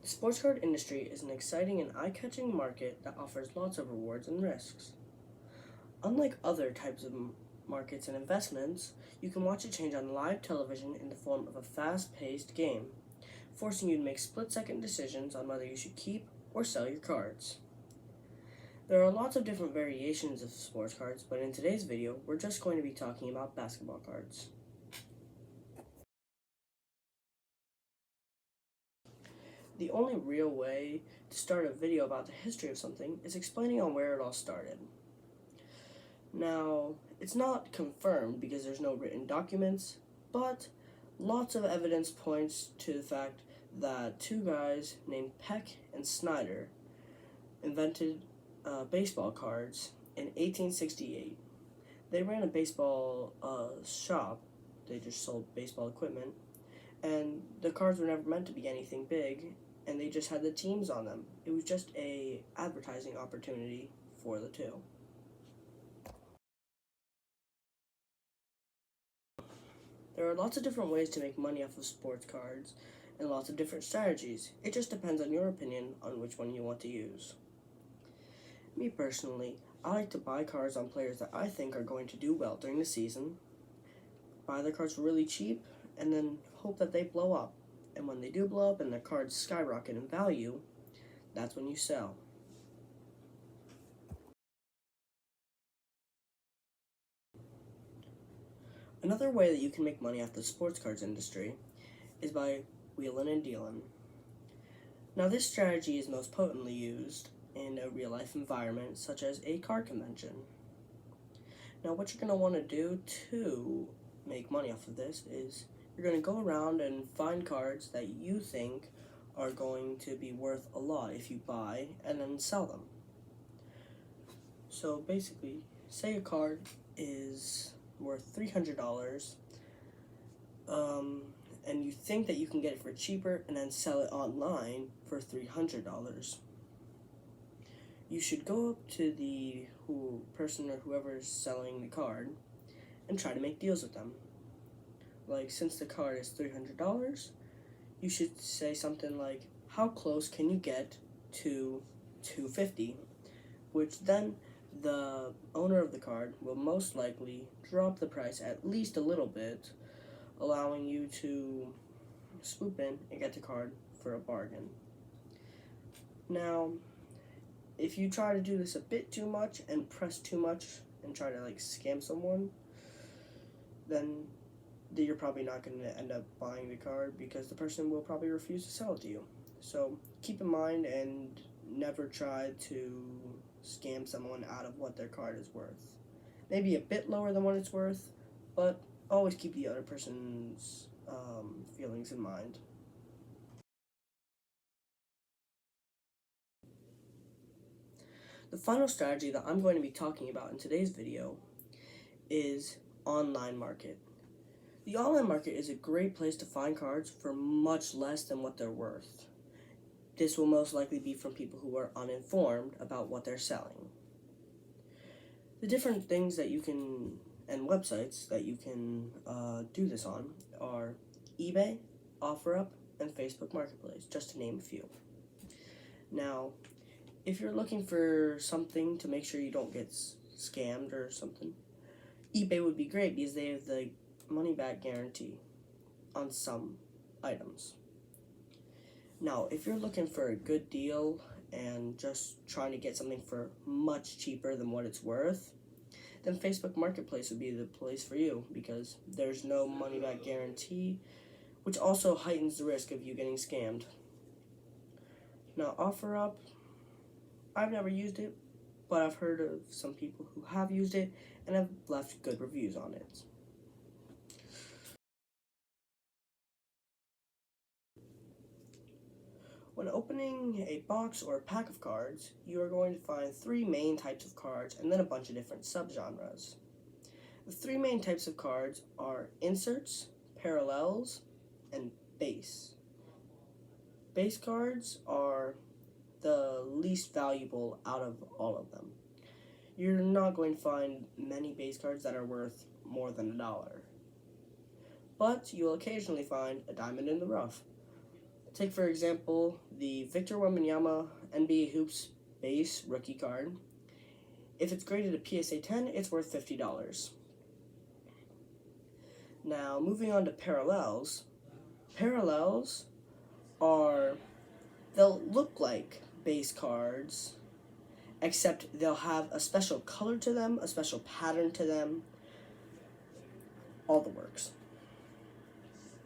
The sports card industry is an exciting and eye-catching market that offers lots of rewards and risks. Unlike other types of markets and investments, you can watch it change on live television in the form of a fast-paced game, forcing you to make split-second decisions on whether you should keep or sell your cards. There are lots of different variations of sports cards, but in today's video, we're just going to be talking about basketball cards. The only real way to start a video about the history of something is explaining on where it all started. Now, it's not confirmed because there's no written documents, but lots of evidence points to the fact that two guys named Peck and Snyder invented baseball cards in 1868. They ran a baseball shop. They just sold baseball equipment, and the cards were never meant to be anything big, and they just had the teams on them. It was just a advertising opportunity for the two. There are lots of different ways to make money off of sports cards and lots of different strategies. It just depends on your opinion on which one you want to use. Me personally, I like to buy cards on players that I think are going to do well during the season, buy their cards really cheap, and then hope that they blow up. And when they do blow up and their cards skyrocket in value, that's when you sell. Another way that you can make money off the sports cards industry is by wheeling and dealing. Now, this strategy is most potently used in a real-life environment, such as a card convention. Now, what you're going to want to do to make money off of this is you're going to go around and find cards that you think are going to be worth a lot if you buy and then sell them. So basically, say a card is worth $300, and you think that you can get it for cheaper and then sell it online for $300. You should go up to the person or whoever is selling the card and try to make deals with them. Like, since the card is $300, you should say something like, how close can you get to $250? Which then the owner of the card will most likely drop the price at least a little bit, allowing you to swoop in and get the card for a bargain. Now, if you try to do this a bit too much and press too much and try to scam someone, then you're probably not going to end up buying the card because the person will probably refuse to sell it to you. So keep in mind and never try to scam someone out of what their card is worth. Maybe a bit lower than what it's worth, but always keep the other person's feelings in mind. The final strategy that I'm going to be talking about in today's video is online market. The online market is a great place to find cards for much less than what they're worth. This will most likely be from people who are uninformed about what they're selling. The different things that you can, and websites that you can do this on are eBay, OfferUp, and Facebook Marketplace, just to name a few. Now, if you're looking for something to make sure you don't get scammed or something, eBay would be great because they have the money-back guarantee on some items. Now, if you're looking for a good deal and just trying to get something for much cheaper than what it's worth, then Facebook Marketplace would be the place for you because there's no money-back guarantee, which also heightens the risk of you getting scammed. Now, OfferUp, I've never used it, but I've heard of some people who have used it and have left good reviews on it. When opening a box or a pack of cards, you are going to find three main types of cards and then a bunch of different subgenres. The three main types of cards are inserts, parallels, and base. Base cards are the least valuable out of all of them. You're not going to find many base cards that are worth more than $1. But you'll occasionally find a diamond in the rough. Take, for example, the Victor Wembanyama NBA Hoops base rookie card. If it's graded a PSA 10, it's worth $50. Now, moving on to parallels. Parallels they'll look like base cards, except they'll have a special color to them, a special pattern to them, all the works.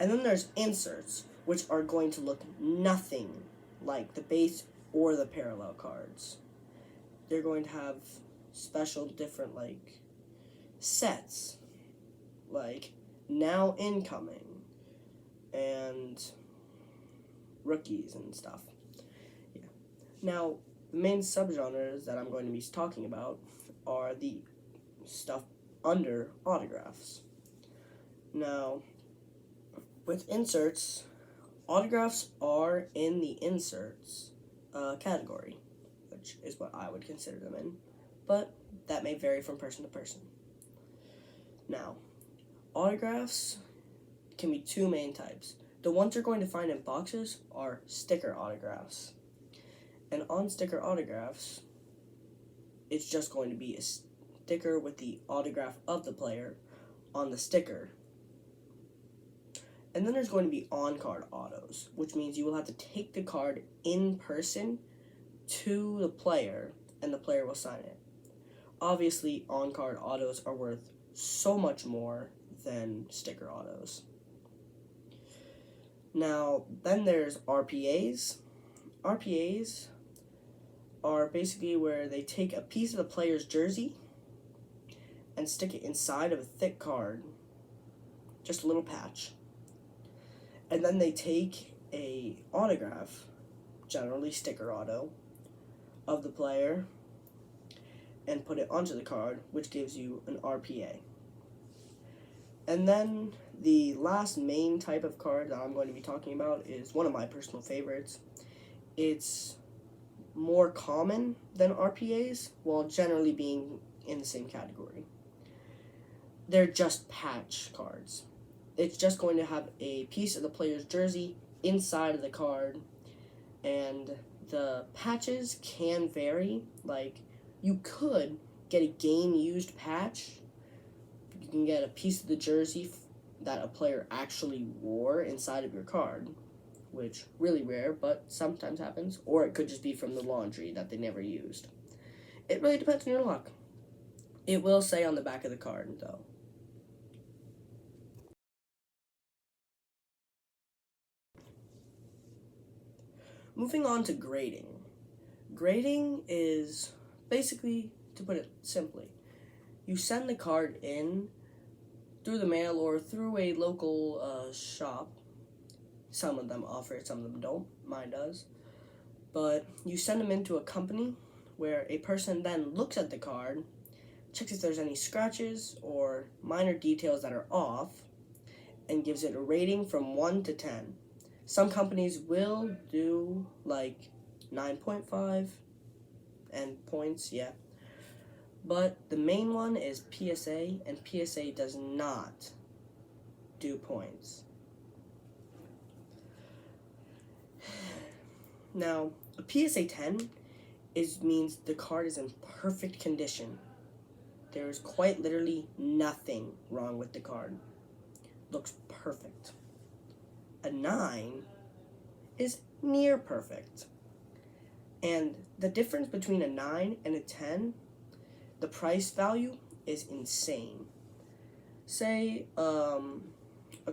And then there's inserts, which are going to look nothing like the base or the parallel cards. They're going to have special different sets, like now incoming and rookies and stuff. Yeah. Now, the main subgenres that I'm going to be talking about are the stuff under autographs. Now, with inserts, autographs are in the inserts category, which is what I would consider them in, but that may vary from person to person. Now, autographs can be two main types. The ones you're going to find in boxes are sticker autographs. And on sticker autographs, it's just going to be a sticker with the autograph of the player on the sticker. And then there's going to be on-card autos, which means you will have to take the card in person to the player, and the player will sign it. Obviously, on-card autos are worth so much more than sticker autos. Now, then there's RPAs. RPAs are basically where they take a piece of the player's jersey and stick it inside of a thick card, just a little patch. And then they take a autograph, generally sticker auto, of the player and put it onto the card, which gives you an RPA. And then the last main type of card that I'm going to be talking about is one of my personal favorites. It's more common than RPAs, while generally being in the same category. They're just patch cards. It's just going to have a piece of the player's jersey inside of the card, and the patches can vary. Like, you could get a game-used patch. You can get a piece of the jersey that a player actually wore inside of your card, which really rare, but sometimes happens. Or it could just be from the laundry that they never used. It really depends on your luck. It will say on the back of the card, though. Moving on to grading. Grading is basically, to put it simply, you send the card in through the mail or through a local shop. Some of them offer it, some of them don't. Mine does. But you send them into a company where a person then looks at the card, checks if there's any scratches or minor details that are off, and gives it a rating from 1 to 10. Some companies will do 9.5 and points, yeah. But the main one is PSA, and PSA does not do points. Now, a PSA 10 means the card is in perfect condition. There is quite literally nothing wrong with the card. Looks perfect. A 9 is near perfect. And the difference between a 9 and a 10, the price value is insane. Say a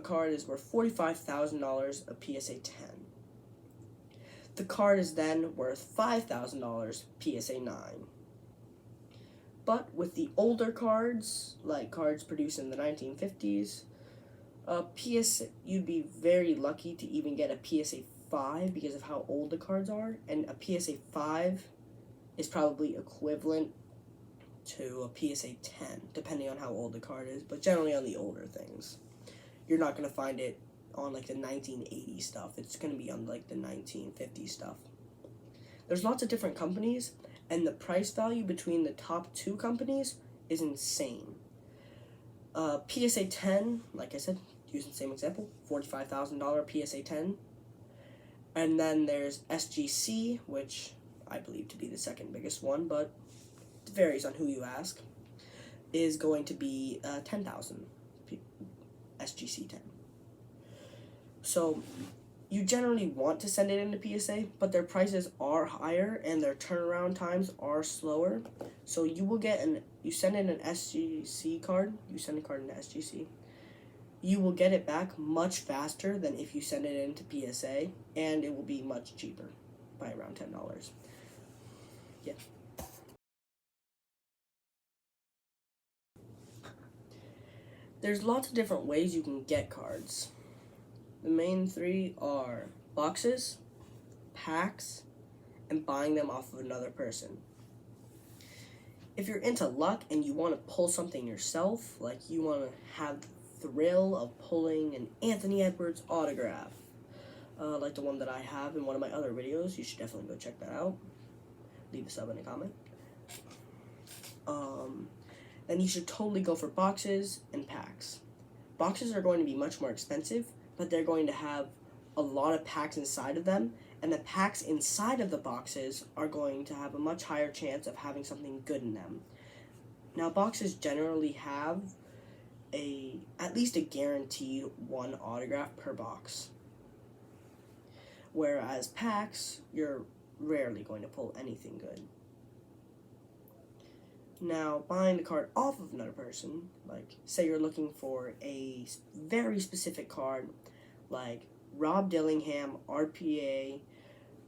card is worth $45,000, a PSA 10. The card is then worth $5,000, PSA 9. But with the older cards, like cards produced in the 1950s, you'd be very lucky to even get a PSA 5 because of how old the cards are, and a PSA 5 is probably equivalent to a PSA 10, depending on how old the card is, but generally on the older things. You're not going to find it on the 1980 stuff. It's going to be on the 1950 stuff. There's lots of different companies, and the price value between the top two companies is insane. PSA 10, like I said, using the same example, $45,000 PSA 10. And then there's SGC, which I believe to be the second biggest one, but it varies on who you ask, is going to be 10,000 SGC 10. So you generally want to send it into PSA, but their prices are higher and their turnaround times are slower. So you will get you send in an SGC card, you send a card into SGC, you will get it back much faster than if you send it into PSA, and it will be much cheaper by around $10. Yeah. There's lots of different ways you can get cards. The main three are boxes, packs, and buying them off of another person. If you're into luck and you want to pull something yourself, like you want to have the thrill of pulling an Anthony Edwards autograph, like the one that I have in one of my other videos, you should definitely go check that out. Leave a sub and a comment. Then you should totally go for boxes and packs. Boxes are going to be much more expensive, but they're going to have a lot of packs inside of them, and the packs inside of the boxes are going to have a much higher chance of having something good in them. Now, boxes generally have at least a guaranteed one autograph per box, whereas packs, you're rarely going to pull anything good. Now, buying the card off of another person, like say you're looking for a very specific card, like Rob Dillingham, RPA,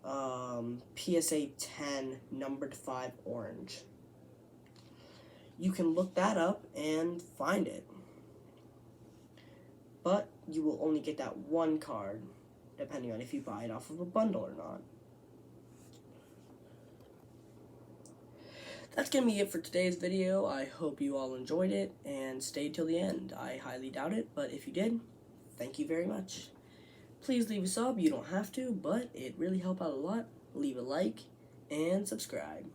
PSA 10, numbered 5 orange. You can look that up and find it. But you will only get that one card, depending on if you buy it off of a bundle or not. That's going to be it for today's video. I hope you all enjoyed it and stayed till the end. I highly doubt it, but if you did, thank you very much. Please leave a sub. You don't have to, but it really helps out a lot. Leave a like and subscribe.